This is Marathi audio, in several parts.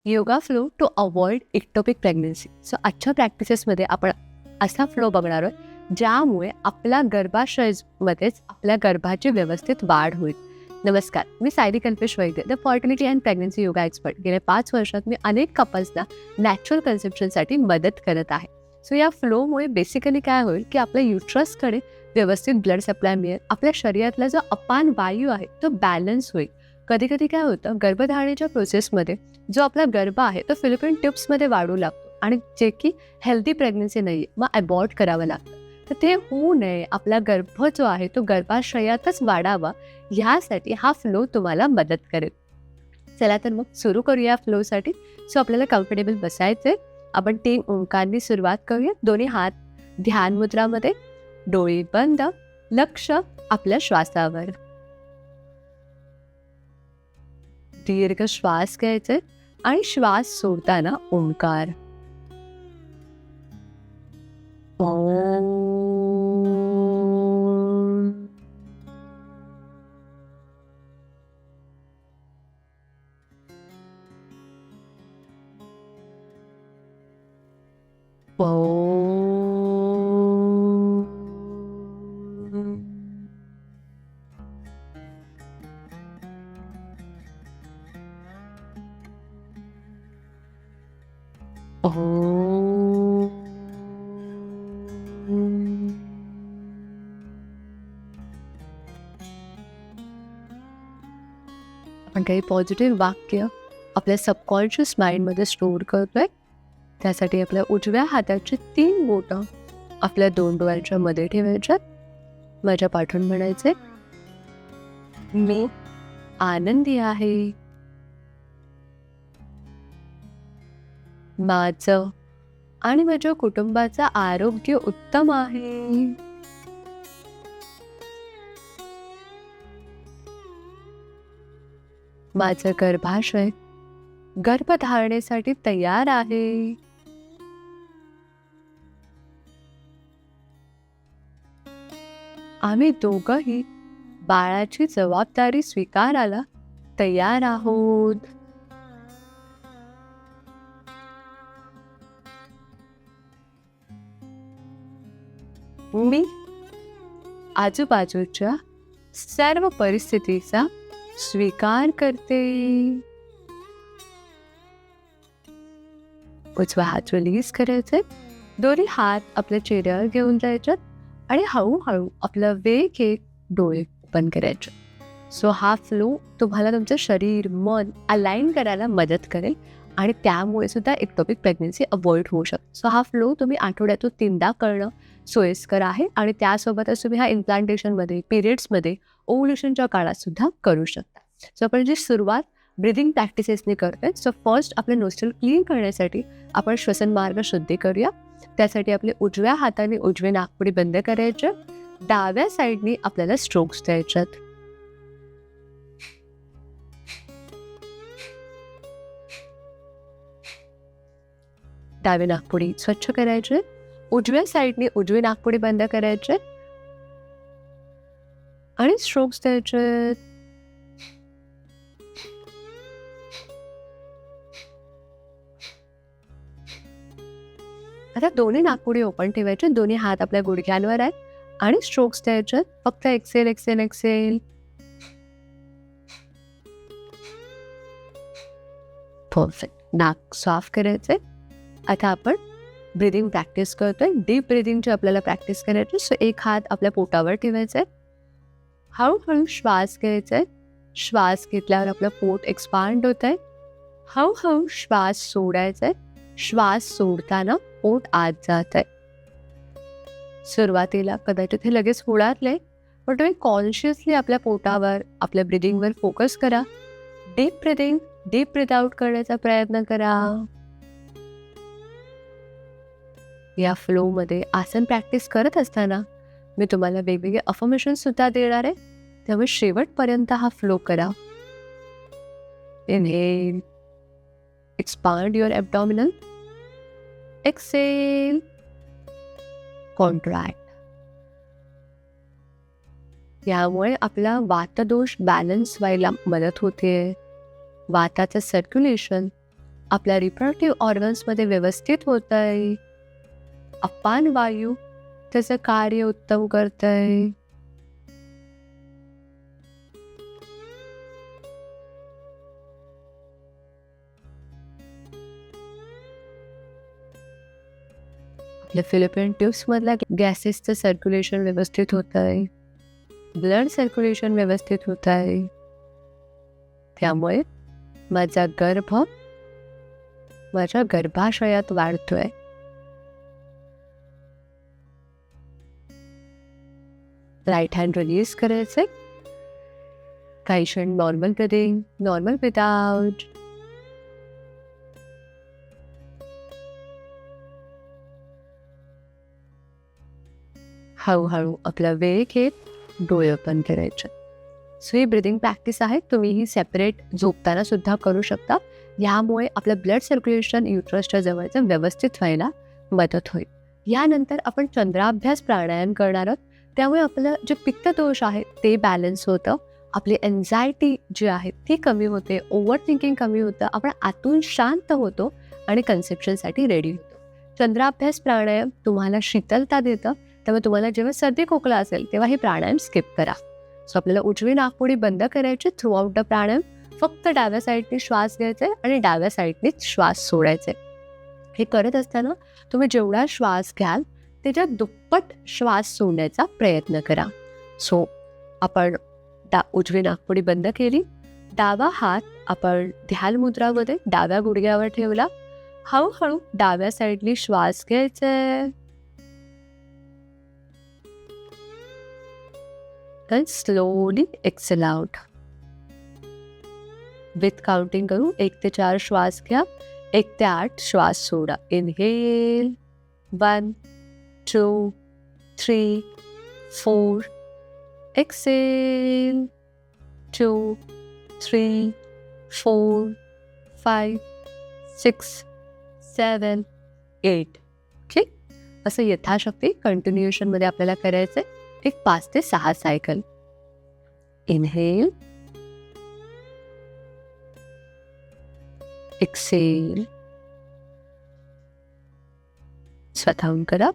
Yoga flow to avoid ectopic pregnancy. So आजच्या प्रॅक्टिसेसमध्ये आपण असा फ्लो बघणार आहोत ज्यामुळे आपल्या गर्भाशयमध्येच आपल्या गर्भाची व्यवस्थित वाढ होईल. नमस्कार, मी Sayali Kalpesh Vaidya, the fertility and pregnancy yoga expert. गेल्या 5 वर्षात मी अनेक कपल्सना नॅचरल कन्सेप्शनसाठी मदत करत आहे. सो या फ्लोमुळे बेसिकली काय होईल की आपल्या युट्रसकडे व्यवस्थित ब्लड सप्लाय मिळेल. आपल्या शरीरातला जो अपान वायू आहे तो बॅलन्स होईल. कधी कधी काय होतं, गर्भधारणेच्या प्रोसेसमध्ये जो आपला गर्भ आहे तो फिलिपिन ट्यूब्समध्ये वाढू लागतो आणि जे की हेल्दी प्रेग्नन्सी नाही आहे, मग अबॉर्ट करावं लागतं. तर ते होऊ नये, आपला गर्भ जो आहे तो गर्भाशयातच वाढावा, ह्यासाठी हा फ्लो तुम्हाला मदत करेल. चला तर मग सुरू करूया फ्लोसाठी. सो आपल्याला कम्फर्टेबल बसायचे. आपण 3 ओंकारांनी सुरुवात करूया. दोन्ही हात ध्यान मुद्रामध्ये, डोळे बंद, लक्ष आपल्या श्वासावर. दीर्घ श्वास घ्यायचे आणि श्वास सोडताना ओंकार. ओम. ओम. ओम. आपण काही पॉझिटिव्ह वाक्य आपल्या सबकॉन्शियस माइंडमध्ये स्टोअर करतोय. त्यासाठी आपल्या उजव्या हाताची 3 बोटं आपल्या 2 डोळ्यांच्या मध्ये ठेवायच्यात. माझ्या पाठून म्हणायचे, मी आनंदी आहे. माझं आणि माझ्या कुटुंबाचं आरोग्य उत्तम आहे. माझं गर्भाशय गर्भधारणेसाठी तयार आहे. आम्ही दोघंही बाळाची जबाबदारी स्वीकारायला तयार आहोत. मी आजूबाजूच्या सर्व परिस्थितीचा स्वीकार करते. उजवा हात रिलीज करायचे. दोन्ही हात आपल्या चेहऱ्यावर घेऊन जायच्यात आणि हळूहळू आपला वेग घेत डोळे ओपन करायचे. सो हा फ्लो तुम्हाला तुमचं शरीर, मन अलाइन करायला मदत करेल आणि त्यामुळे सुद्धा एक्टोपिक प्रेग्नन्सी अवॉइड होऊ शकते. सो हा फ्लो तुम्ही आठवड्यातून 3दा करणं सोयीस्कर आहे आणि त्यासोबतच तुम्ही हा इम्प्लांटेशनमध्ये, पिरियड्समध्ये, ओव्ह्युलेशनच्या काळात सुद्धा करू शकता. सो आपण जी सुरुवात ब्रिदिंग प्रॅक्टिसेसने करतोय. सो फर्स्ट आपले नोस्ट्रल क्लीन करण्यासाठी आपण श्वसन मार्ग शुद्धी करूया. त्यासाठी आपले उजव्या हाताने उजवे नाकपुडी बंद करायचे. डाव्या साईडने आपल्याला स्ट्रोक्स द्यायच्यात. डावे नाकपुडी स्वच्छ करायचे. उजव्या साईडने उजवी नाकपुडी बंद करायचे आणि स्ट्रोक्स द्यायचे. आता दोन्ही नाकपुडी ओपन ठेवायचे. दोन्ही हात आपल्या गुडघ्यांवर आहेत आणि स्ट्रोक्स द्यायचे. फक्त एक्सेल एक्सेल एक्सेल. परफेक्ट. नाक साफ करायचे. आता आपण ब्रिदिंग प्रॅक्टिस करतोय. डीप ब्रिदिंगची आपल्याला प्रॅक्टिस करायची. सो एक हात आपल्या पोटावर ठेवायचा आहे. हळूहळू श्वास घ्यायचा आहे. श्वास घेतल्यावर आपलं पोट एक्सपांड होत आहे. हळूहळू श्वास सोडायचा आहे. श्वास सोडताना पोट आत जात आहे. सुरुवातीला कदाचित हे लगेच होणार नाही, पण तुम्ही कॉन्शियसली आपल्या पोटावर, आपल्या ब्रिदिंगवर फोकस करा. Deep breathing, deep breath out करण्याचा प्रयत्न करा. या फ्लोमध्ये आसन प्रॅक्टिस करत असताना मी तुम्हाला वेगवेगळे अफर्मेशन सुद्धा देणार आहे, त्यामुळे शेवटपर्यंत हा फ्लो करा. Inhale, expand your abdominal. Exhale, contract. यामुळे आपला वातदोष बॅलन्स व्हायला मदत होते. वाताचं सर्क्युलेशन आपल्या रिप्रोडक्टिव्ह ऑर्गन्समध्ये व्यवस्थित होत आहे. अपान वायू त्याचं कार्य उत्तम करत आहे. आपल्या फिलिपिन ट्यूब्समधल्या गॅसेसचं सर्क्युलेशन व्यवस्थित होत आहे. ब्लड सर्क्युलेशन व्यवस्थित होत आहे. त्यामुळे माझा गर्भ माझ्या गर्भाशयात वाढतोय. राईट हँड रिलीज करायचे. काही क्षण नॉर्मल ब्रीदिंग, नॉर्मल विदाउट. हळूहळू आपला वेळ घेत डोळे ओपन करायचे. सो ही ब्रिदिंग प्रॅक्टिस आहे. तुम्ही ही सेपरेट झोपताना सुद्धा करू शकता. यामुळे आपलं ब्लड सर्क्युलेशन युट्रसच्या जवळचं व्यवस्थित व्हायला मदत होईल. यानंतर आपण चंद्राभ्यास प्राणायाम करणार आहोत. त्यामुळे आपलं जे पित्तदोष आहे ते बॅलन्स होतं. आपली एन्झायटी जी आहे ती कमी होते. ओव्हर थिंकिंग कमी होतं. आपण आतून शांत होतो आणि कन्सेप्शनसाठी रेडी होतो. चंद्राभ्यास प्राणायाम तुम्हाला शीतलता देतं. त्यामुळे तुम्हाला जेव्हा सर्दी खोकला असेल तेव्हा हे प्राणायाम स्किप करा. सो आपल्याला उजवी नाकपुडी बंद करायची थ्रू आउट द प्राणायाम. फक्त डाव्या साईडने श्वास घ्यायचे आणि डाव्या साईडने श्वास सोडायचे. हे करत असताना तुम्ही जेवढा श्वास घ्याल त्याच्या दुप्पट श्वास सोडण्याचा प्रयत्न करा. सो आपण उजवी नाकपुडी बंद केली. डावा हात आपण ध्यान मुद्रामध्ये डाव्या गुडघ्यावर ठेवला. हळूहळू डाव्या साईडने श्वास घ्यायचे. Then slowly exhale out. With counting करू 1 ते 4 श्वास घ्या. 1 ते 8 श्वास सोडा. Inhale 1 2 3 4. Exhale 2 3 4 5 6 7 8. ओके, असं यथाशक्ती कंटिन्युएशनमध्ये आपल्याला करायचंय. एक 5 ते 6 सायकल. Inhale, Excel. स्वतःहून करा.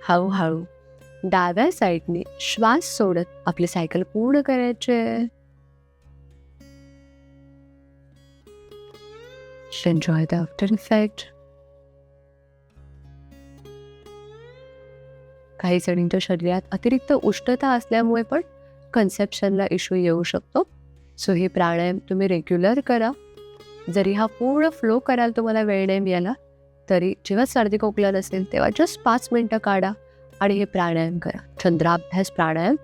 हळूहळू डाव्या साईडने श्वास सोडत आपली सायकल पूर्ण करायचे. Enjoy the after effect. काही जणींच्या शरीरात अतिरिक्त उष्णता असल्यामुळे पण कन्सेप्शनला इश्यू येऊ शकतो. सो हे प्राणायाम तुम्ही रेग्युलर करा. जरी हा पूर्ण फ्लो करायला तुम्हाला वेळ नाही मिळाला तरी जेव्हा सर्दी खोकला नसेल तेव्हा जस्ट 5 मिनिटं काढा आणि हे प्राणायाम करा. चंद्राभ्यास प्राणायाम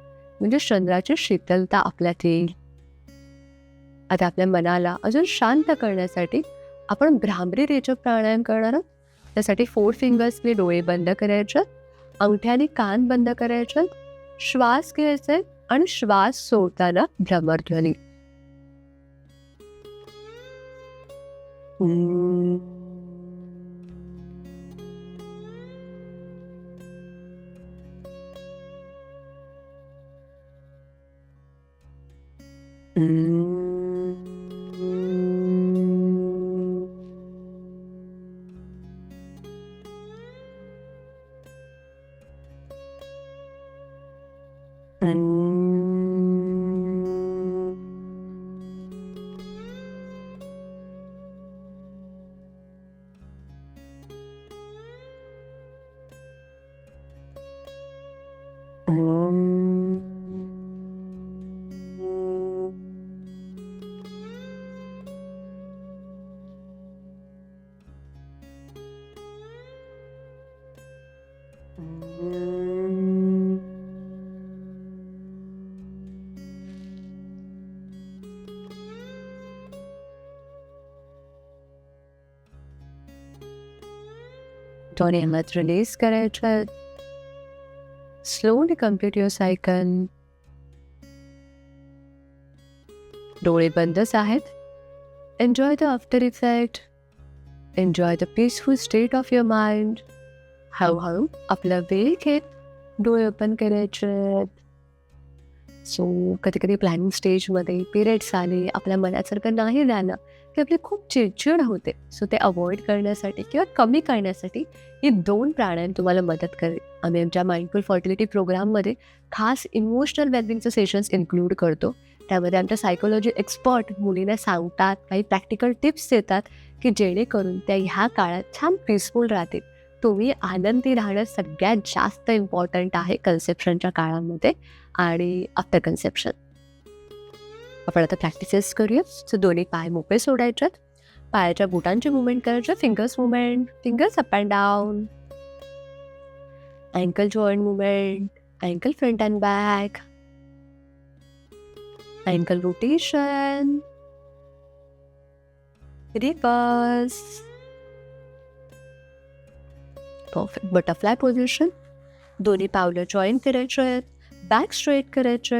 म्हणजे चंद्राची शीतलता आपल्यात येईल. आता आपल्या मनाला अजून शांत करण्यासाठी आपण भ्रामरी रेचक प्राणायाम करणार आहोत. त्यासाठी 4 फिंगर्सने डोळे बंद करायचे, अंगठ्याने कान बंद करायचे, श्वास घ्यायचे आणि श्वास सोडताना भ्रमरध्वनी. दोन्ही हात रिलीज करायचे. Slowly complete your cycle. डोळे बंदच आहेत. Enjoy the after effect. Enjoy the peaceful state of your mind. हळूहळू आपला वेळ घेत डोळे ओपन करायचे. सो कधी कधी प्लॅनिंग स्टेजमध्ये पिरियड्स आले, आपल्या मनासारखं नाही झालं की आपली खूप चिडचिड होते. सो ते अवॉइड करण्यासाठी किंवा कमी करण्यासाठी ही 2 प्राणायाम तुम्हाला मदत करेल. आम्ही आमच्या माइंडफुल फर्टिलिटी प्रोग्राममध्ये खास इमोशनल वेलबिंगचे सेशन्स इन्क्लूड करतो. त्यामध्ये आमच्या सायकोलॉजी एक्सपर्ट मुलींना सांगतात, काही प्रॅक्टिकल टिप्स देतात की जेणेकरून त्या ह्या काळात छान पीसफुल राहतील. तुम्ही आनंदी राहणं सगळ्यात जास्त इम्पॉर्टंट आहे कन्सेप्शनच्या काळामध्ये आणि आफ्टर कन्सेप्शन. आपण आता प्रॅक्टिसेस करूया. सो दोन्ही पाय मोकळे सोडायच्यात. पायाच्या बोटांचे मुवमेंट करायचे. Fingers movement, fingers up and down. Ankle joint movement, ankle front and back, ankle rotation, reverse. Perfect. Butterfly position. दोन्ही पावलं जॉईन करायचे आहेत. बॅक स्ट्रेट करायचे.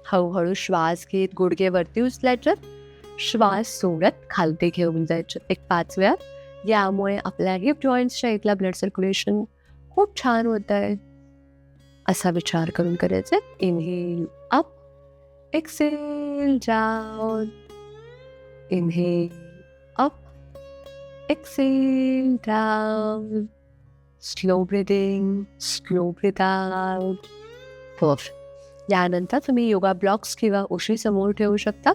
हळूहळू श्वास घेत गुडघे वरती उचलायचे. श्वास सोडत खालती घेऊन जायचे 5 वेळा. यामुळे आपल्या हिप जॉईंट्सच्या इथला ब्लड सर्क्युलेशन खूप छान होत आहे असा विचार करून करायचे. Inhale up, exhale down. Inhale up, exhale down. Slow breathing, slow breath out. Perfect. यानंतर तुम्ही योगा ब्लॉक्स किंवा उशी समोर ठेवू शकता.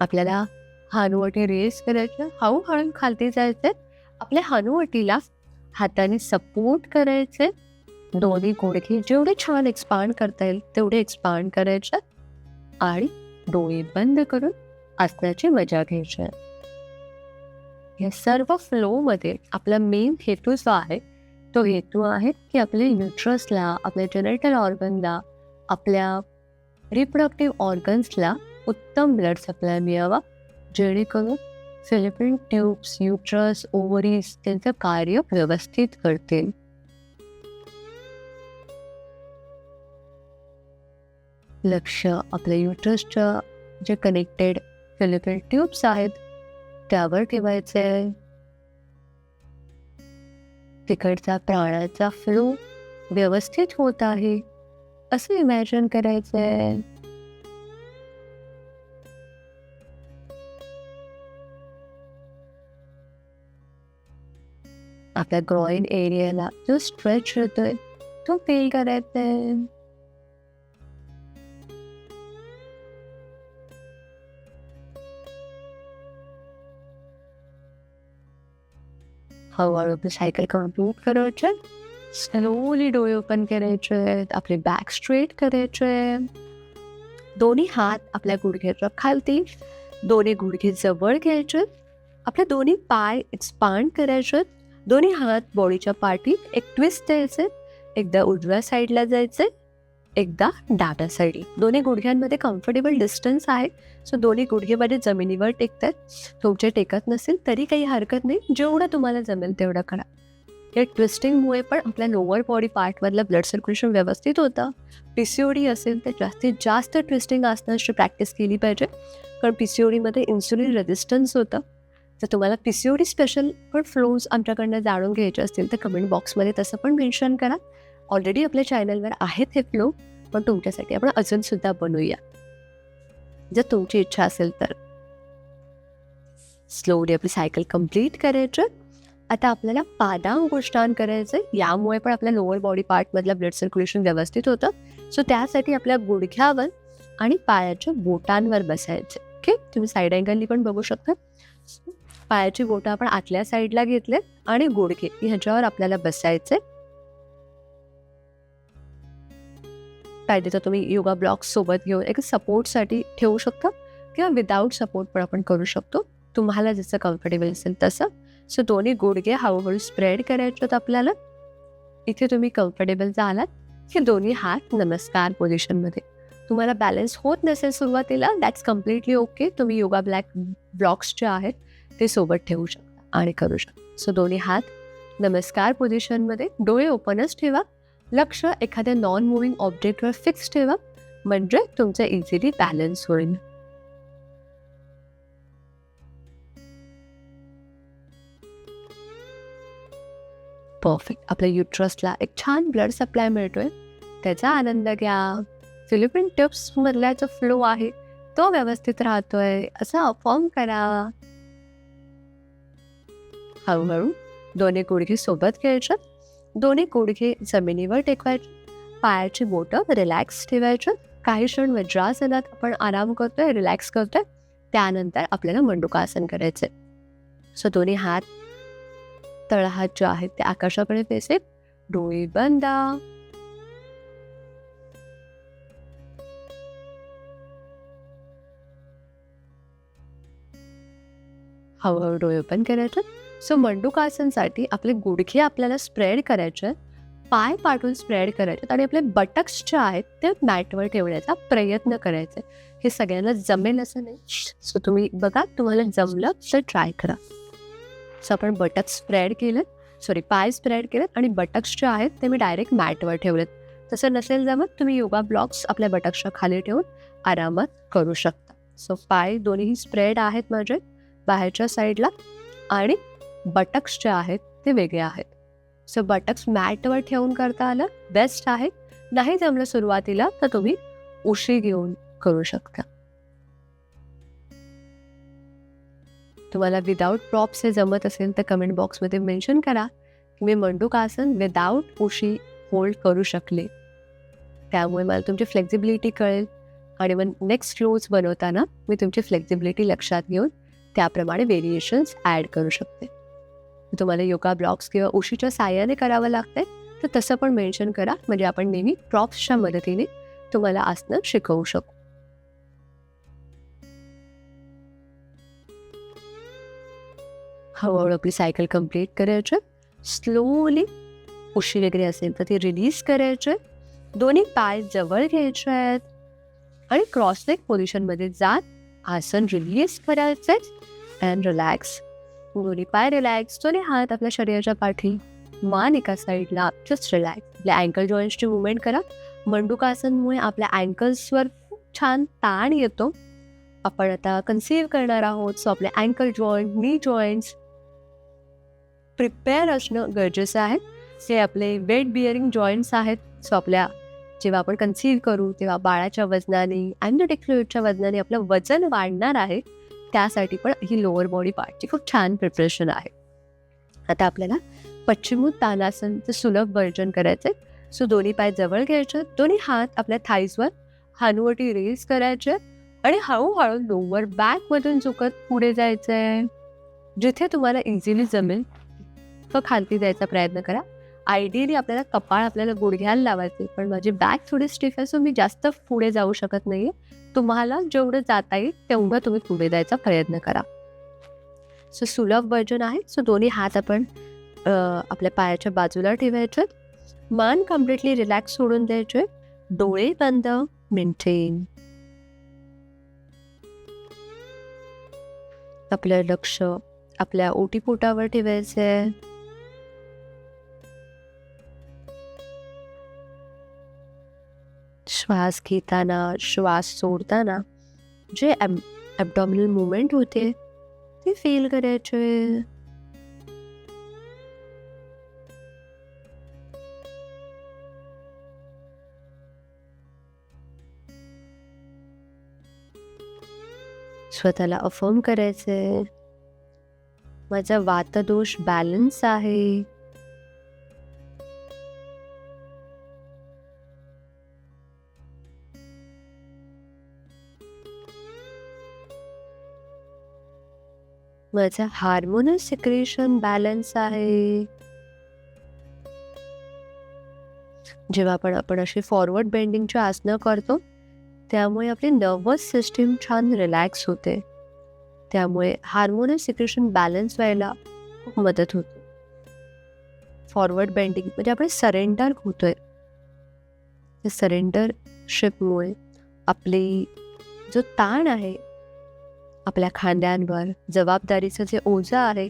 आपल्याला हानुवटी रेस करायचे. हळूहळू खालती जायचे. आपल्या हानुवटीला हाताने सपोर्ट करायचे. दोन्ही गुडघे जेवढे छान एक्सपांड करता येईल तेवढे एक्सपांड करायचे आणि डोळे बंद करून आसनाची मजा घ्यायची. या सर्व फ्लोमध्ये आपला मेन हेतू जो आहे तो हेतू आहे की आपल्या युट्रसला, आपल्या जेनेटल ऑर्गनला, आपल्या रिप्रोडक्टिव्ह ऑर्गन्सला उत्तम ब्लड सप्लाय मिळावा, जेणेकरून फिलिपिन ट्यूब्स, युट्रस, ओव्हरीज त्यांचं कार्य व्यवस्थित करतील. लक्ष आपल्या युट्रसच्या जे कनेक्टेड फिलिपिन ट्यूब्स आहेत त्यावर ठेवायचे. तिकडचा प्राणाचा फ्लो व्यवस्थित होत आहे असं इमॅजिन करायचंय. आपल्या ग्रॉइन एरियाला जो स्ट्रेच होतोय तो फील करायचंय. हळूहळू आपली सायकल कम्प्लीट करायचे. स्लोली डोळे ओपन करायचे. आपले बॅक स्ट्रेट करायचे. दोन्ही हात आपल्या गुडघ्याच्या खालती, दोन्ही गुडघे जवळ घ्यायचे. आपले दोन्ही पाय एक्सपांड करायचे. दोन्ही हात बॉडीच्या पाठीत एक ट्विस्ट द्यायचे. एकदा उजव्या साईडला जायचे, एकदा डाव्या साईडला. दोन्ही गुडघ्यांमध्ये कम्फर्टेबल डिस्टन्स आहे. सो दोन्ही गुडघे माझे जमिनीवर टेकतात. तुमचे टेकत नसेल तरी काही हरकत नाही, जेवढं तुम्हाला जमेल तेवढं करा. या ट्विस्टिंगमुळे पण आपल्या लोअर बॉडी पार्टमधलं ब्लड सर्क्युलेशन व्यवस्थित होतं. PCOD असेल तर जास्तीत जास्त ट्विस्टिंग आसनांची प्रॅक्टिस केली पाहिजे, कारण PCODमध्ये इन्सुलिन रेजिस्टन्स होतं. जर तुम्हाला PCOD स्पेशल पण फ्लोज आमच्याकडनं जाणून घ्यायचे असतील तर कमेंट बॉक्समध्ये तसं पण मेन्शन करा. ऑलरेडी आपल्या चॅनलवर आहेत हे फ्लो, पण तुमच्यासाठी आपण अजूनसुद्धा बनवूया जर तुमची इच्छा असेल तर. स्लोली आपली सायकल कम्प्लीट करायचं. आता आपल्याला पादांगुष्ठान करायचं. यामुळे पण आपल्या लोअर बॉडी पार्टमधलं ब्लड सर्क्युलेशन व्यवस्थित होतं. सो त्यासाठी आपल्या गुडघ्यावर आणि पायाच्या बोटांवर बसायचे. ओके, तुम्ही साईड अँगलनी पण बघू शकता. पायाची बोटं आपण आतल्या साईडला घेतले आणि गुडघे ह्याच्यावर आपल्याला बसायचे. पाहिजे तर तुम्ही योगा ब्लॉक्स सोबत घेऊन एक सपोर्टसाठी ठेवू शकता किंवा विदाऊट सपोर्ट पण आपण करू शकतो, तुम्हाला जसं कम्फर्टेबल असेल तसं. सो दोन्ही गुडघे हळूहळू स्प्रेड करायचे आहेत आपल्याला. इथे तुम्ही कम्फर्टेबल झालात की दोन्ही हात नमस्कार पोझिशनमध्ये. तुम्हाला बॅलन्स होत नसेल सुरुवातीला, दॅट्स कम्प्लिटली ओके. तुम्ही योगा ब्लॉक्स जे आहेत ते सोबत ठेवू शकता आणि करू शकता. सो दोन्ही हात नमस्कार पोझिशनमध्ये, डोळे ओपनच ठेवा. लक्ष एखाद्या नॉन मुव्हिंग ऑब्जेक्टवर फिक्स ठेवा, म्हणजे तुमचं इझिली बॅलन्स होईल. परफेक्ट. आपल्या युट्रसला एक छान ब्लड सप्लाय मिळतोय, त्याचा आनंद घ्या. फिलिपिन टिप्स मधला जो फ्लो आहे तो व्यवस्थित राहतोय असं अफर्म करा. हळूहळू दोन्ही गुडघे सोबत घ्यायचे, दोन्ही गुडघे जमिनीवर टेकवायचे, पायाची बोटं रिलॅक्स ठेवायचे. काही क्षण वज्रासनात आपण आराम करतोय, रिलॅक्स करतोय. त्यानंतर आपल्याला मंडूकासन करायचंय. सो दोन्ही हात, तळहात जे आहेत ते आकाशाकडे फेसेल, डोळे बंद. हळूहळू डोळे ओपन करायचे. सो मंडूकासनसाठी आपले गुडघे आपल्याला स्प्रेड करायचे, पाय पाठून स्प्रेड करायचे आणि आपले बटक्स जे आहेत ते मॅटवर ठेवण्याचा प्रयत्न करायचे. हे सगळ्यांना जमेल असं नाही, सो तुम्ही बघा, तुम्हाला जमलं तर ट्राय करा. सो आपण बटक्स स्प्रेड केलं, पाय स्प्रेड केलेत आणि बटक्स जे आहेत ते मी डायरेक्ट मॅटवर ठेवलेत. तसं नसेल जमत, तुम्ही योगा ब्लॉक्स आपल्या बटक्सच्या खाली ठेवून आरामात करू शकता. सो पाय दोन्हीही स्प्रेड आहेत माझे बाहेरच्या साईडला आणि बटक्स जे आहेत ते वेगळे आहेत. सो बटक्स मॅटवर ठेवून करता आलं बेस्ट आहे. नाही जमलं सुरुवातीला तर तुम्ही उशी घेऊन करू शकता. तुम्हाला विदाऊट प्रॉप्स हे जमत असेल तर कमेंट बॉक्समध्ये मेन्शन करा की मी मंडूकासन विदाऊट उशी होल्ड करू शकले. त्यामुळे मला तुमची फ्लेक्झिबिलिटी कळेल आणि मग नेक्स्ट रोज बनवताना मी तुमची फ्लेक्झिबिलिटी लक्षात घेऊन त्याप्रमाणे व्हेरिएशन्स ॲड करू शकते. तुम्हाला योगा ब्लॉक्स किंवा उशीच्या साहाय्याने करावं लागतंय तर तसं पण मेन्शन करा, म्हणजे आपण नेहमी प्रॉप्सच्या मदतीने तुम्हाला आसनं शिकवू शकू. हळूहळू आपली सायकल कम्प्लीट करायची. स्लोली उशी वगैरे असेल तर ती रिलीज करायचे. दोन्ही पाय जवळ घ्यायचे आहेत आणि क्रॉसलेग पोझिशनमध्ये जात आसन रिलीज करायचे अँड रिलॅक्स. दोन्ही पाय रिलॅक्स, दोन्ही हात आपल्या शरीराच्या पाठी, मान एका साईडला, जस्ट रिलॅक्स. आपल्या अँकल जॉईंट्सची मुवमेंट करा. मंडूकासनमुळे आपल्या अँकल्सवर खूप छान ताण येतो. आपण आता कन्सीव्ह करणार आहोत, सो आपले अँकल जॉईंट, नी जॉईंट्स प्रिपेअर असणं गरजेचं आहे. जे आपले वेट बिअरिंग जॉईंट्स आहेत, सो आपल्या जेव्हा आपण कन्सीव्ह करू तेव्हा बाळाच्या वजनाने, ॲम्नियोटिक फ्लुइडच्या वजनाने आपलं वजन वाढणार आहे. त्यासाठी पण ही लोअर बॉडी पार्टची खूप छान प्रिपरेशन आहे. आता आपल्याला पश्चिमोत्तानासनचं सुलभ वर्जन करायचं आहे. सो दोन्ही पाय जवळ घ्यायचे, दोन्ही हात आपल्या थाईजवर, हनुवटी रेज करायचे आणि हळूहळू लोअर बॅकमधून झुकत पुढे जायचं आहे. जिथे तुम्हाला इझिली जमेल तो खालती जायचा प्रयत्न करा. आयडियली आपल्याला कपाळ आपल्याला गुडघ्याला लावायचे, पण माझी बॅक थोडी स्टिफ आहे, सो मी जास्त पुढे जाऊ शकत नाही. तुम्हाला जेवढं जाता येईल तेवढं तुम्ही पुढे जायचा प्रयत्न करा. सो सुलभ वर्जन आहे. सो दोन्ही हात आपण आपल्या पायाच्या बाजूला ठेवायचे, मान कम्प्लिटली रिलॅक्स सोडून द्यायचे, डोळे बंद, मेंटेन. आपलं लक्ष आपल्या ओटीपोटावर ठेवायचंय. श्वास घेताना, श्वास सोडताना जे ॲबडॉमिनल मुवमेंट होते ते फील करायचे. स्वतःला अफर्म करायचे, माझा वातदोष बॅलन्स आहे. माझा हार्मोनल सिक्रेशन बॅलन्स आहे. जेव्हा आपण अशी फॉरवर्ड बेंडिंगची आसनं करतो त्यामुळे आपली नर्वस सिस्टीम छान रिलॅक्स होते. त्यामुळे हार्मोनल सिक्रेशन बॅलन्स व्हायला खूप मदत होते. फॉरवर्ड बेंडिंग म्हणजे आपण सरेंडर होतोय. त्या सरेंडरशिपमुळे आपली जो ताण आहे आपल्या खांद्यांवर जबाबदारीचं जे ओझं आहे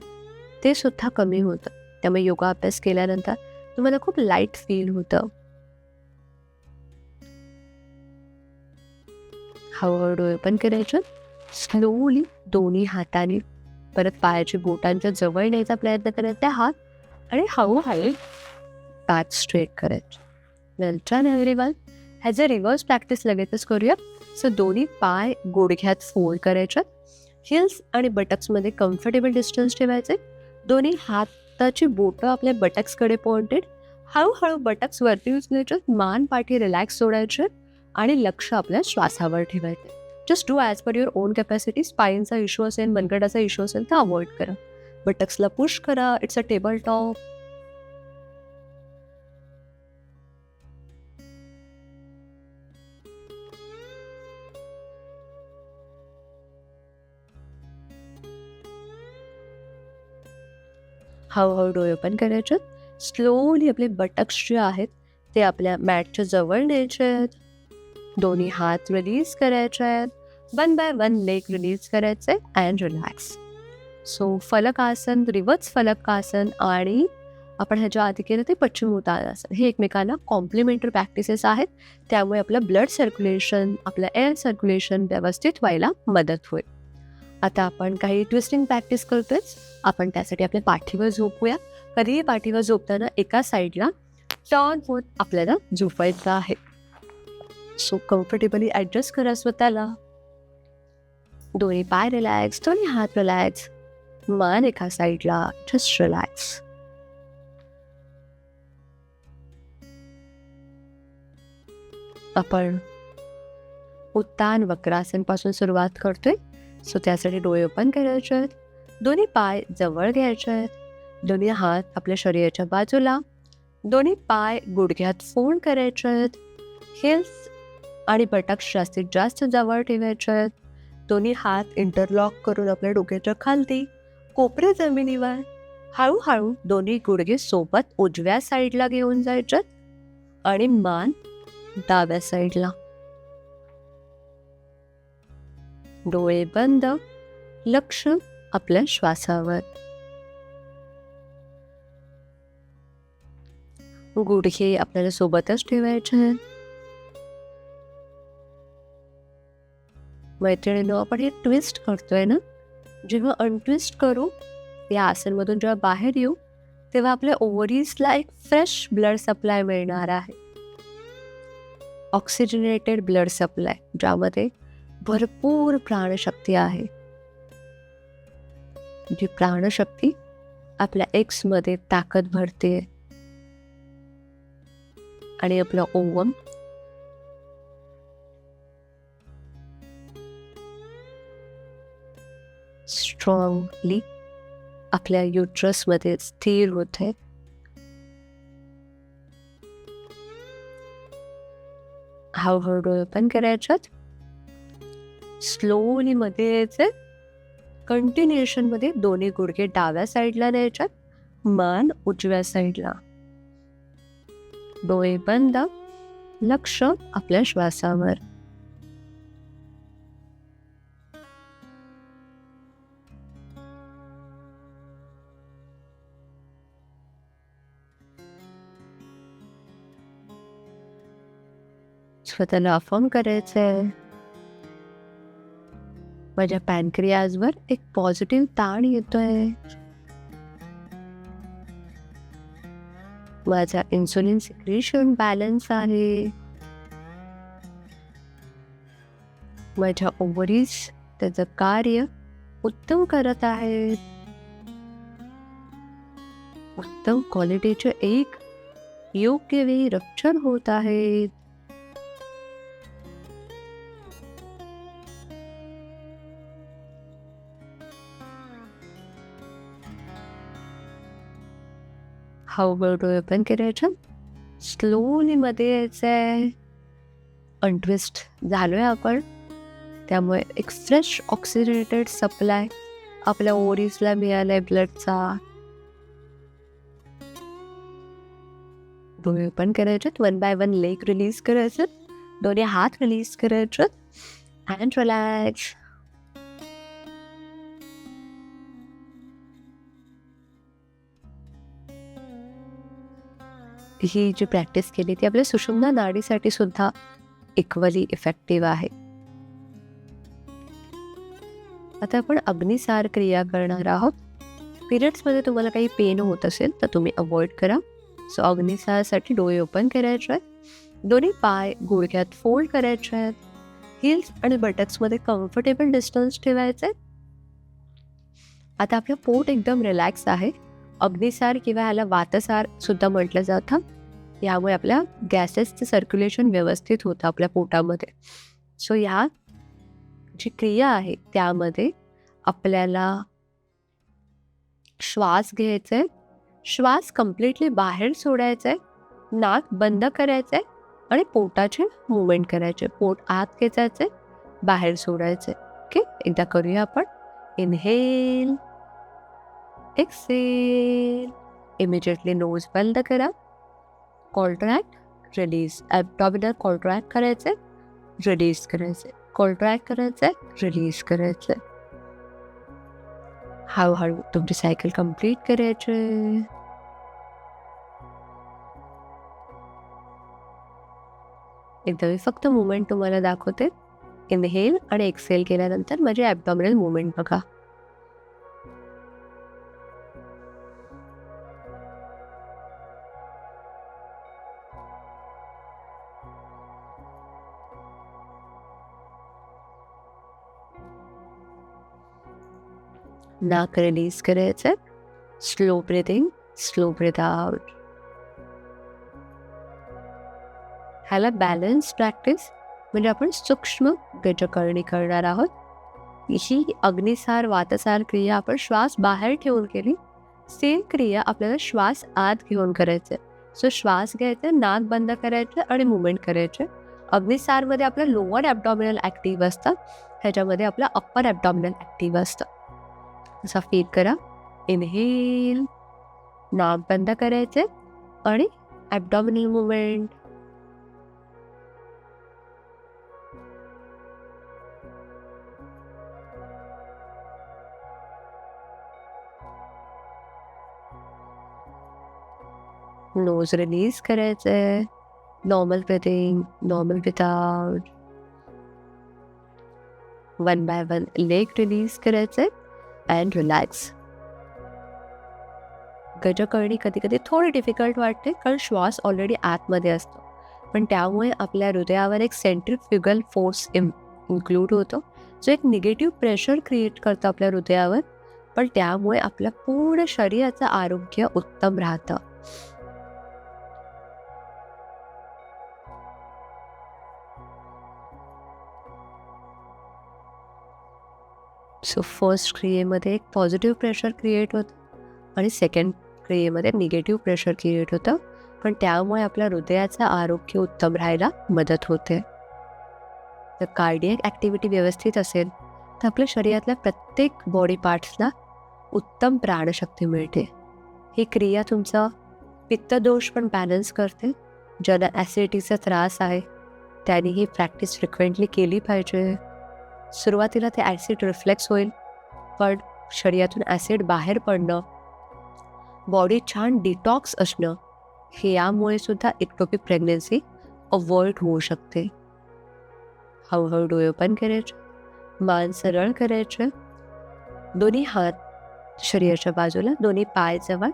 ते सुद्धा कमी होतं. त्यामुळे योगा अभ्यास केल्यानंतर तुम्हाला खूप लाईट फील होतं. हळूहळू डोळे ओपन करायचे. स्लोली दोन्ही हाताने परत पायाची बोटांच्या जवळ न्यायचा प्रयत्न करायचा हात आणि हळूहळू पाठ स्ट्रेट करायचे. वेल डन एव्हरीवन. ह्याचं रिव्हर्स प्रॅक्टिस लगेचच करूया. सो दोन्ही पाय गुडघ्यात फोल्ड करायचे. हिल्स आणि बटक्समध्ये कम्फर्टेबल डिस्टन्स ठेवायचे. दोन्ही हाताची बोटं आपल्या बटक्सकडे पॉइंटेड. हळूहळू बटक्स वरती उचलायचे. मान पाठी रिलॅक्स सोडायचे आणि लक्ष आपल्या श्वासावर ठेवायचे. Just do as per your own capacity. स्पाईनचा इश्यू असेल, मनगटाचा इश्यू असेल तर अवॉइड करा. बटक्सला पुश करा. It's a table top. हळूहळू डोळे ओपन करायचे. स्लोली आपले बटक्स जे आहेत ते आपल्या मॅटच्या जवळ न्यायचे आहेत. दोन्ही हात रिलीज करायचे आहेत. 1 बाय 1 लेग रिलीज करायचे अँड रिलॅक्स. सो फलकासन, रिवर्स फलकासन आणि आपण ह्याच्या आधी केलं ते पश्चिमोत्तानासन. हे एकमेकांना कॉम्प्लिमेंटरी प्रॅक्टिसेस आहेत. त्यामुळे आपलं ब्लड सर्क्युलेशन, आपलं एअर सर्क्युलेशन व्यवस्थित व्हायला मदत होईल. आता आपण काही ट्विस्टिंग प्रॅक्टिस करतोच. आपण त्यासाठी आपल्या पाठीवर झोपूया. कधीही पाठीवर झोपताना एका साईडला टर्न होत आपल्याला झोपायचं आहे. सो कम्फर्टेबली ॲडजस्ट करा स्वतःला. दोन्ही पाय रिलॅक्स, दोन्ही हात रिलॅक्स, मान एका साईडला, जस्ट रिलॅक्स. आपण उत्तान वक्रासन पासून सुरुवात करतोय. सो त्यासाठी डोळे ओपन करायचे आहेत. दोन्ही पाय जवळ घ्यायचे आहेत. दोन्ही हात आपल्या शरीराच्या बाजूला. दोन्ही पाय गुडघ्यात फोल्ड करायचे आहेत. हिल्स आणि बटक्स जास्तीत जास्त जवळ ठेवायचे आहेत. दोन्ही हात इंटरलॉक करून आपल्या डोक्याच्या खालती, कोपरे जमिनीवर. हळूहळू दोन्ही गुडघे सोबत उजव्या साईडला घेऊन जायचे आणि मान डाव्या साईडला. डोळे बंद, लक्ष आपल्या श्वासावर. गुडघे आपल्याला सोबतच ठेवायचे आहेत. मैत्रिणींनो, आपण हे ट्विस्ट करतोय ना, जेव्हा अनट्विस्ट करू, या आसनमधून जेव्हा बाहेर येऊ, तेव्हा आपल्या ओव्हरीजला एक फ्रेश ब्लड सप्लाय मिळणार आहे. ऑक्सिजनेटेड ब्लड सप्लाय, ज्यामध्ये भरपूर प्राणशक्ती आहे. जी प्राणशक्ती आपल्या एक्समध्ये ताकद भरते आणि आपलं ओवम स्ट्रॉंगली आपल्या युट्रसमध्ये स्थिर होते. हळूहळू डोळे ओपन करायच्यात. स्लोली मध्ये यायचे. कंटिन्युएशन मध्ये दोन्ही गुडघे डाव्या साईडला न्यायच्यात, मान उजव्या साईडला. डोळे बंद, लक्ष आपल्या श्वासावर. स्वतःला अफर्म करायचंय. माझ्या पॅनक्रियाजवर एक पॉझिटिव्ह ताण येतोय. माझा इन्सुलिन सिक्रेशन बॅलन्स आहे. माझ्या ओव्हरीज त्याचं कार्य उत्तम करत आहेत. उत्तम क्वालिटीचे एक योग्य वेळी रप्चर होत आहेत. हळूहळू डोळे ओपन करायचे. स्लोली मध्ये यायचंय. अनट्विस्ट झालोय आपण. त्यामुळे एक फ्रेश ऑक्सिजनेटेड सप्लाय आपल्या ओव्हरीजला मिळालाय ब्लडचा. डोळे ओपन करायचे. 1 बाय 1 लेग रिलीज करायचे. दोन्ही हात रिलीज करायचे अँड रिलॅक्स. ही जी प्रॅक्टिस केली ती आपल्या सुषुम्ना नाडीसाठी सुद्धा इक्वली इफेक्टिव्ह आहे. आता आपण अग्निसार क्रिया करणार आहोत. पिरियड्समध्ये तुम्हाला काही पेन होत असेल तर तुम्ही अवॉइड करा. सो अग्निसारसाठी डोळे ओपन करायचे आहेत. दोन्ही पाय गुडघ्यात फोल्ड करायचे आहेत. हिल्स आणि बटक्समध्ये कम्फर्टेबल डिस्टन्स ठेवायचे. आता आपलं पोट एकदम रिलॅक्स आहे. अग्निसार किंवा ह्याला वातसार सुद्धा म्हटलं जातं. यामुळे आपल्या गॅसेसचं सर्क्युलेशन व्यवस्थित होतं आपल्या पोटामध्ये. सो ह्या जी क्रिया आहे त्यामध्ये आपल्याला श्वास घ्यायचा आहे, श्वास कम्प्लिटली बाहेर सोडायचा आहे, नाक बंद करायचं आहे आणि पोटाचे मुवमेंट करायचे. पोट आत खेचायचे, बाहेर सोडायचे. ओके, एकदा करूया आपण. Inhale, Excel. इमिजिएटली नोज बंद करा. Contract, release. ॲब्डॉमिनल कॉन्ट्रॅक्ट करायचे, रिलीज करायचे, कॉन्ट्रॅक्ट करायचे, रिलीज करायचे. हळूहळू तुमची सायकल कंप्लीट करायची. एकदा मी फक्त मुवमेंट तुम्हाला दाखवते. इनहेल आणि एक्सेल केल्यानंतर माझी ॲब्डॉमिनल मुवमेंट बघा. नाक रिलीज करायचं. Slow breathing, slow breath out. ह्याला बॅलन्स प्रॅक्टिस म्हणजे आपण सूक्ष्म गजकरणी करणार आहोत. ही अग्निसार वातसार क्रिया आपण श्वास बाहेर ठेवून केली. सेम क्रिया आपल्याला श्वास आत घेऊन करायचे. सो श्वास घ्यायचे, नाक बंद करायचे आणि मुवमेंट करायचे. अग्निसारमध्ये आपलं लोअर ॲब्डॉमिनल ॲक्टिव्ह असतं, ह्याच्यामध्ये आपलं अप्पर ॲब्डॉमिनल ॲक्टिव्ह असतं. असा फील करा. इनहेल, नाक बंद करायचे आणि ॲब्डॉमिनल मुवमेंट. नोज रिलीज करायचे. Normal breathing, normal breath out. One by one leg release करायचे अँड रिलॅक्स. गजकरणी कधी कधी थोडी डिफिकल्ट वाटते कारण श्वास ऑलरेडी आतमध्ये असतो, पण त्यामुळे आपल्या हृदयावर एक सेंट्रिफ्युगल फोर्स इन्क्लूड होतो, जो एक निगेटिव्ह प्रेशर क्रिएट करतो आपल्या हृदयावर. पण त्यामुळे आपल्या पूर्ण शरीराचं आरोग्य उत्तम राहतं. सो फर्स्ट क्रियेमध्ये एक पॉझिटिव्ह प्रेशर क्रिएट होतं आणि सेकंड क्रियेमध्ये निगेटिव्ह प्रेशर क्रिएट होतं, पण त्यामुळे आपल्या हृदयाचं आरोग्य उत्तम राहायला मदत होते. तर कार्डियक ॲक्टिव्हिटी व्यवस्थित असेल तर आपल्या शरीरातल्या प्रत्येक बॉडी पार्ट्सला उत्तम प्राणशक्ती मिळते. ही क्रिया तुमचा पित्तदोष पण बॅलन्स करते. ज्यांना ॲसिडिटीचा त्रास आहे त्यांनी ही प्रॅक्टिस फ्रिक्वेंटली केली पाहिजे. सुरुवातीला ते ॲसिड रिफ्लेक्स होईल, पण शरीरातून ॲसिड बाहेर पडणं, बॉडी छान डिटॉक्स असणं, हे यामुळे सुद्धा इक्टोपिक प्रेग्नन्सी अवॉइड होऊ शकते. हळूहळू डोळे ओपन करायचे, मान सरळ करायचे, दोन्ही हात शरीराच्या बाजूला, दोन्ही पाय जवळ.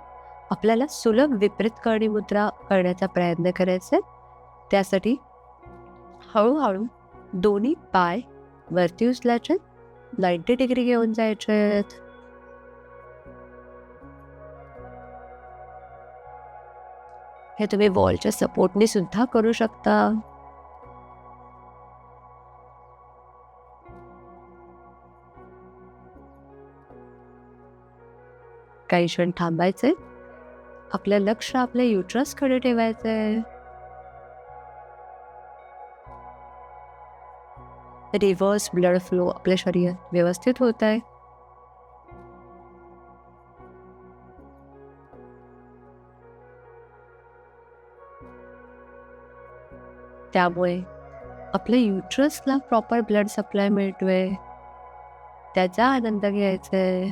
आपल्याला सुलभ विपरीत करणी मुद्रा करण्याचा प्रयत्न करायचा. त्यासाठी हळूहळू दोन्ही पाय वरती उचलायचे, 90 डिग्री घेऊन जायचे. हे तुम्ही वॉलच्या सपोर्टने सुद्धा करू शकता. काही क्षण थांबायचे. आपलं लक्ष आपल्या युट्रसकडे ठेवायचंय. रिव्हर्स ब्लड फ्लो आपल्या शरीरात व्यवस्थित होत आहे. त्यामुळे आपल्या युट्रसला प्रॉपर ब्लड सप्लाय मिळतोय, त्याचा आनंद घ्यायचा आहे.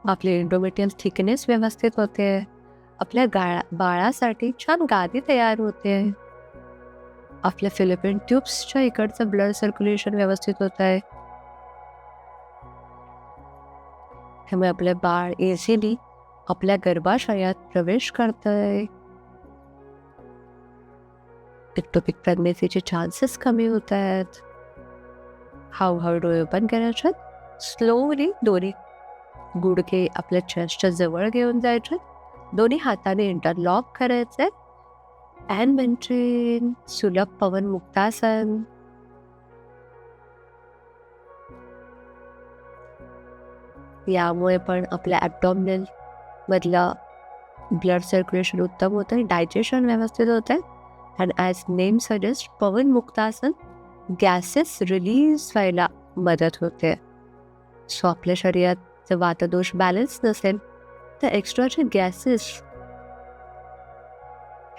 आपली इंडोमेट्रियम थिकनेस व्यवस्थित होते. आपल्या बाळासाठी छान गादी तयार होते. आपल्या फिलिपिन ट्यूब्सच्या इकडचं ब्लड सर्क्युलेशन व्यवस्थित होत आहे. त्यामुळे आपलं बाळ इझिली आपल्या गर्भाशयात प्रवेश करतंय. इक्टोपिक प्रेग्नन्सीचे चान्सेस कमी होत आहेत. हळूहळू डोळे ओपन करायचे. स्लोली दोन्ही गुडघे आपल्या चेस्टच्या जवळ घेऊन जायचे. दोन्ही हाताने इंटरलॉक करायचे. अँड मेंटेन सुलभ पवन मुक्तासन. यामुळे पण आपल्या ॲब्डॉमिनल मधलं ब्लड सर्क्युलेशन उत्तम होतं, डायजेशन व्यवस्थित होतं. And as name suggest Pawan muktasana gases release व्हायला मदत होते. सो आपल्या शरीरात जर वातदोष बॅलन्स नसेल तर एक्स्ट्राचे गॅसेस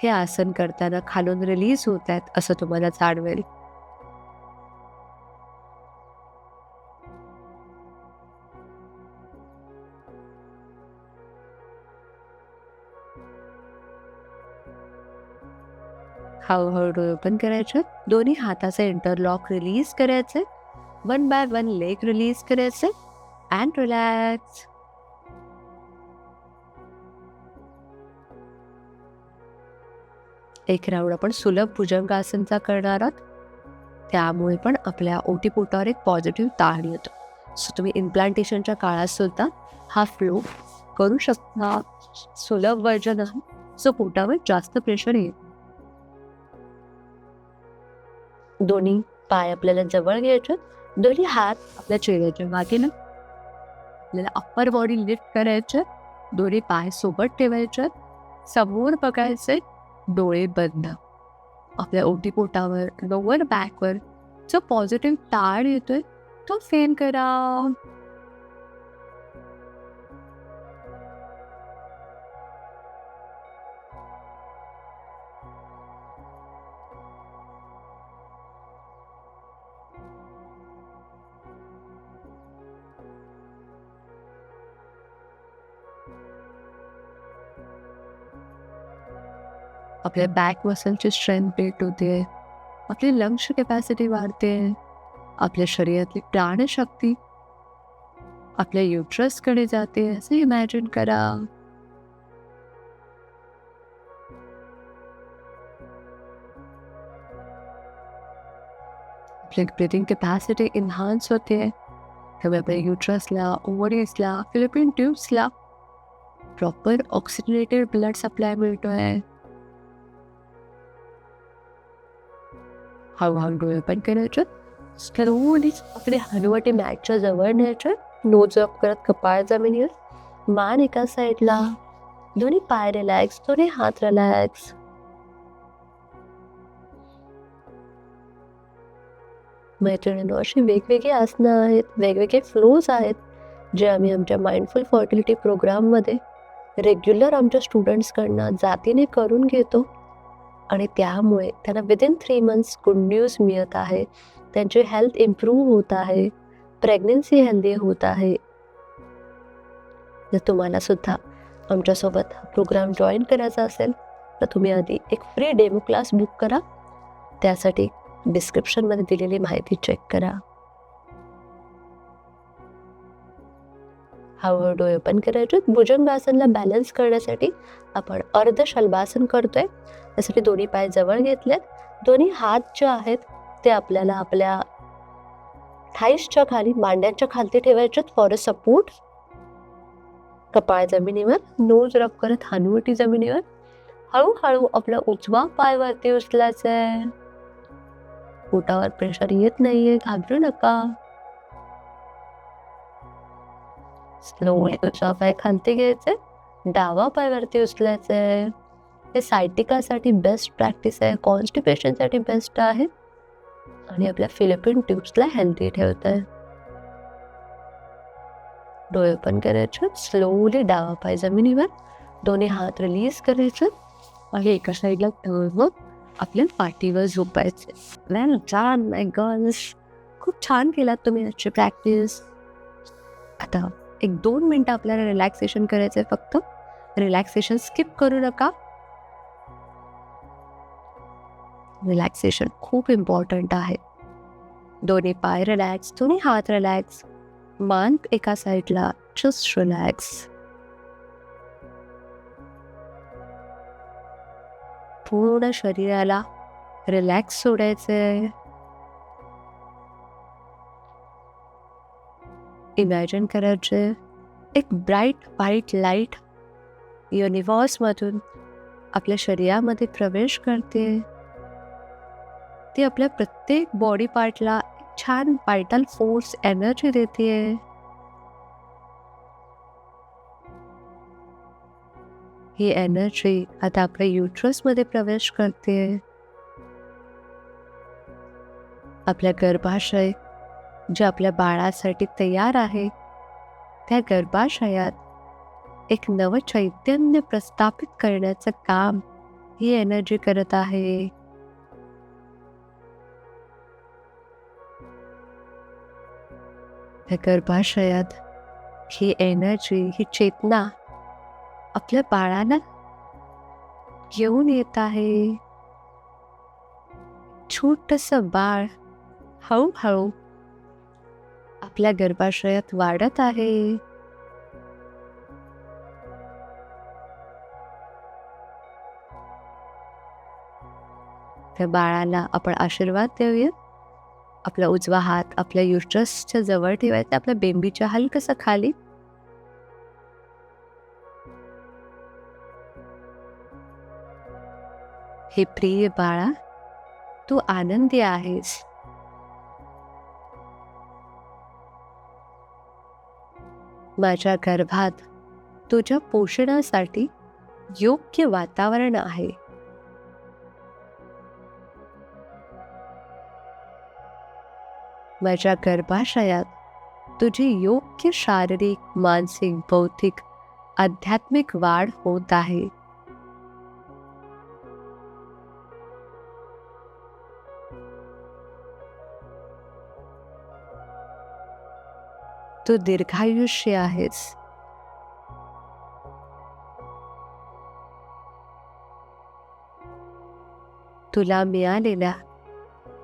हे आसन करताना खालून रिलीज होत आहेत असं तुम्हाला जाणवेल. हळूहळू डोळे ओपन करायचे. दोन्ही हाताचे इंटरलॉक रिलीज करायचे. 1 by 1 लेग रिलीज करायचे. And relax. एक राऊंड आपण सुलभ भुजंगासनचा करणार आहोत. त्यामुळे पण आपल्या ओटीपोटावर एक पॉझिटिव्ह ताण येतो. सो तुम्ही इम्प्लांटेशनच्या काळात सुद्धा हा फ्लो करू शकता. सुलभ वर्जन आहे. सो पोटावर जास्त प्रेशर येईल. दोन्ही पाय आपल्याला जवळ घ्यायचे. दोन्ही हात आपल्या चेहऱ्याच्या मागेला. आपल्याला अप्पर बॉडी लिफ्ट करायचे. दोन्ही पाय सोबत ठेवायचे. समोर बघायचे. डोळे बंद. आपल्या ओटीपोटावर लोअर बॅकवर जो पॉझिटिव्ह ताण येतोय तो फील करा. आपल्या बॅक मसलची स्ट्रेंथ बिल्ड होते. आपली लंग्स कॅपॅसिटी वाढते. आपल्या शरीरातली प्राणशक्ती आपल्या युट्रसकडे जाते असं इमॅजिन करा. आपली ब्रीथिंग कॅपॅसिटी एन्हान्स होते. त्यामुळे आपल्या युट्रसला, ओव्हरीजला, फिलिपिन ट्यूब्सला प्रॉपर ऑक्सिजनेटेड ब्लड सप्लाय मिळतोय. हळूहळू डोळे ओपन करायचे. स्लोली आपले हनुवटी मॅटच्या जवळ न्यायचे. नोज अप करत कपाळ जमिनीवर. मान एका साईडला. दोन्ही पाय रिलॅक्स. दोन्ही हात रिलॅक्स. मैत्रिणींनो, अशी वेगवेगळी आसनं आहेत, वेगवेगळे फ्लोज आहेत जे आम्ही आमच्या माइंडफुल फर्टिलिटी प्रोग्राममध्ये रेग्युलर आमच्या स्टुडंट्सकडनं जातीने करून घेतो. आणि त्यामुळे त्यांना विदिन 3 months गुड न्यूज मिळत आहे. त्यांची हेल्थ इम्प्रूव्ह होत आहे. प्रेग्नन्सी हेल्दी होत आहे. जर तुम्हाला सुद्धा आमच्यासोबत हा प्रोग्राम जॉईन करायचा असेल तर तुम्ही आधी एक फ्री डेमो क्लास बुक करा. त्यासाठी डिस्क्रिप्शनमध्ये दिलेली माहिती चेक करा. हळूहळू डोळे ओपन करायचे. भुजंगासनला बॅलन्स करण्यासाठी आपण अर्ध शल्भासन करतोय. त्यासाठी दोन्ही पाय जवळ घेतलेत. दोन्ही हात जे आहेत ते आपल्याला आपल्या थाईसच्या खाली, मांड्यांच्या खाली ठेवायचे फॉर अ सपोर्ट. कपाळ जमिनीवर. नोज रब करत हनुवटी जमिनीवर. हळूहळू आपला उजवा पाय वरती उचलायचा आहे. पोटावर प्रेशर येत नाहीये, घाबरू नका. स्लोली उजवा पाय खालती घ्यायचे. डावा पाय वरती उचलायचा आहे. हे सायटिकासाठी बेस्ट प्रॅक्टिस आहे. कॉन्स्टिपेशनसाठी बेस्ट आहे. आणि आपल्या फिलिपिन ट्यूब्सला हेल्दी ठेवत आहे. डोळे ओपन करायचे. स्लोली डावा पाय जमिनीवर. दोन्ही हात रिलीज करायचे आणि एका साईडला ठेवून आपल्या पाठीवर झोपायचे. वेल डन माय गर्ल्स. खूप छान केलात तुम्ही आजची प्रॅक्टिस. आता 1-2 मिनटं आपल्याला रिलॅक्सेशन करायचं आहे फक्त. रिलॅक्सेशन स्किप करू नका. रिलॅक्सेशन खूप इम्पॉर्टंट आहे. दोन्ही पाय रिलॅक्स, दोन्ही हात रिलॅक्स, मान एका साईडला, जस्ट रिलॅक्स. पूर्ण शरीराला रिलॅक्स सोडायचंय. इमॅजिन करायचे एक ब्राईट व्हाईट लाईट युनिव्हर्समधून आपल्या शरीरामध्ये प्रवेश करते. ती आपल्या प्रत्येक बॉडी पार्टला छान वायटल फोर्स एनर्जी देते. ही एनर्जी आता आपल्या युट्रसमध्ये प्रवेश करते. आपल्या गर्भाशय जे आपल्या बाळासाठी तयार आहे, त्या गर्भाशयात एक नवं चैतन्य प्रस्थापित करण्याचं काम ही एनर्जी करत आहे. त्या गर्भाशयात ही एनर्जी, ही चेतना आपल्या बाळाला घेऊन येत आहे. छोटंसं बाळ हळूहळू आपल्या गर्भाशयात वाढत आहे. त्या बाळाला आपण आशीर्वाद देऊया. आपला उजवा हात आपल्या युट्रसच्या जवळ ठेवायचा, आपल्या बेंबीच्या हलकसं खाली. हे प्रिय बाळा, तू आनंदी आहेस. माझ्या गर्भात तुझ्या पोषणासाठी योग्य वातावरण आहे. माझ्या गर्भाशयात तुझी योग्य शारीरिक, मानसिक, बौद्धिक, आध्यात्मिक वाढ होत आहे. तू दीर्घायुष्य आहेस. तुला मिळालेल्या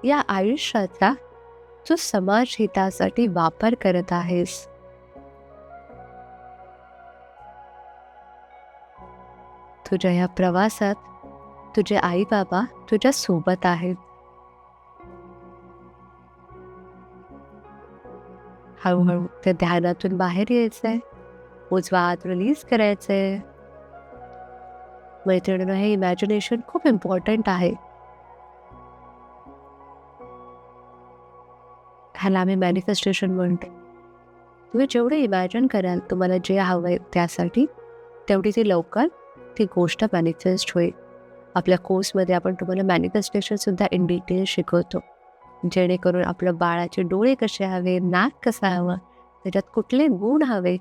या आयुष्याचा तू समाज हितासाठी वापर करत आहेस. तुझ्या या प्रवासात तुझे आई बाबा तुझ्या सोबत आहेत. हळूहळू त्या ध्यानातून बाहेर यायचंय. उजवा हात रिलीज करायचंय. मैत्रिणींनो, हे इमॅजिनेशन खूप इम्पॉर्टंट आहे. ह्याला आम्ही मॅनिफेस्टेशन म्हणतो. तुम्ही जेवढे इमॅजिन कराल तुम्हाला जे हवंय त्यासाठी, तेवढी ती लवकर ती गोष्ट मॅनिफेस्ट होईल. आपल्या कोर्समध्ये आपण तुम्हाला मॅनिफेस्टेशन सुद्धा इन डिटेल शिकवतो, जेणेकरून आपल्या बाळाचे डोळे कसे हवे, नाक कसं हवं, त्याच्यात कुठले गुण हवे,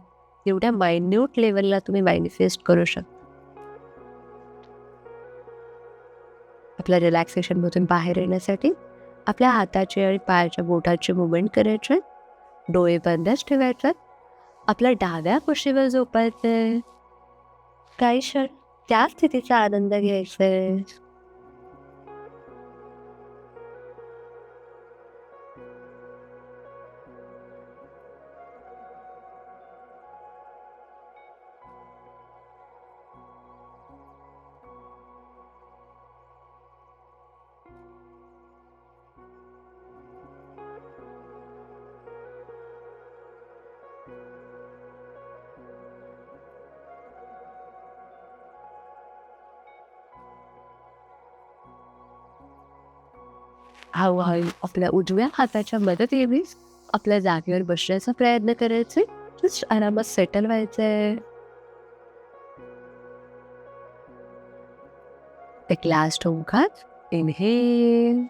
एवढ्या मायन्यूट लेवलला तुम्ही मॅनिफेस्ट करू शकता. आपल्या रिलॅक्सेशनमधून बाहेर येण्यासाठी आपल्या हाताचे आणि पायाच्या बोटाचे मुवमेंट करायचे. डोळे बंदच ठेवायचे. आपल्या डाव्या कुशीवर झोपायचे. काही क्षण त्या स्थितीचा आनंद घ्यायचा. हळूहळू आपल्या उजव्या हाताच्या मदतीने आपल्या जागेवर बसण्याचा प्रयत्न करायचे. जस्ट आरामात सेटल व्हायचंय. एक लास्ट ओंकार. इनहेल.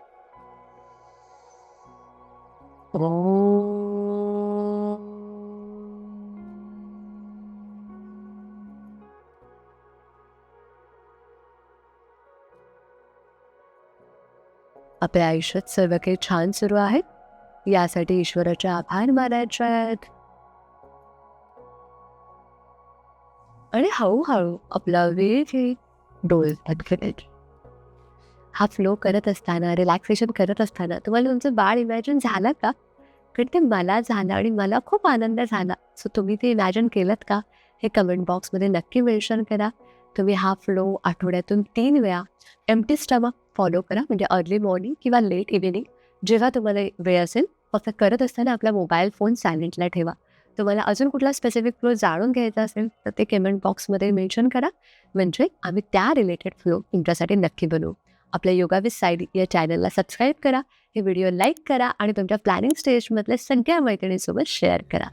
आपल्या आयुष्यात सर्व काही छान सुरू आहे यासाठी ईश्वराचे आभार मानायचे आहेत. आणि हळूहळू आपला वेळ डोळे बंद करायचे. हा फ्लो करत असताना, रिलॅक्सेशन करत असताना तुम्हाला तुमचं बाळ इमॅजिन झालं का? कारण ते मला झालं आणि मला खूप आनंद झाला. सो तुम्ही ते इमॅजिन केलंत का? हे कमेंट बॉक्समध्ये नक्की मेन्शन करा. तुम्ही हा फ्लो आठवड्यातून 3 वेळा एम्प्टी स्टमक फॉलो करा. म्हणजे अर्ली मॉर्निंग किंवा लेट इव्हिनिंग जेव्हा तुम्हाला वेळ असेल. फक्त करत असताना आपला मोबाईल फोन सायलेंटला ठेवा. तुम्हाला अजून कुठला स्पेसिफिक फ्लो जाणून घ्यायचा असेल तर ते कमेंट बॉक्समध्ये मेन्शन करा. म्हणजे आम्ही त्या रिलेटेड फ्लो तुमच्यासाठी नक्की बनवू. आपल्या योगा विथ सायली या चॅनलला सबस्क्राईब करा. हे व्हिडिओ लाईक करा आणि तुमच्या प्लॅनिंग स्टेजमधल्या सगळ्या मैत्रिणींसोबत शेअर करा.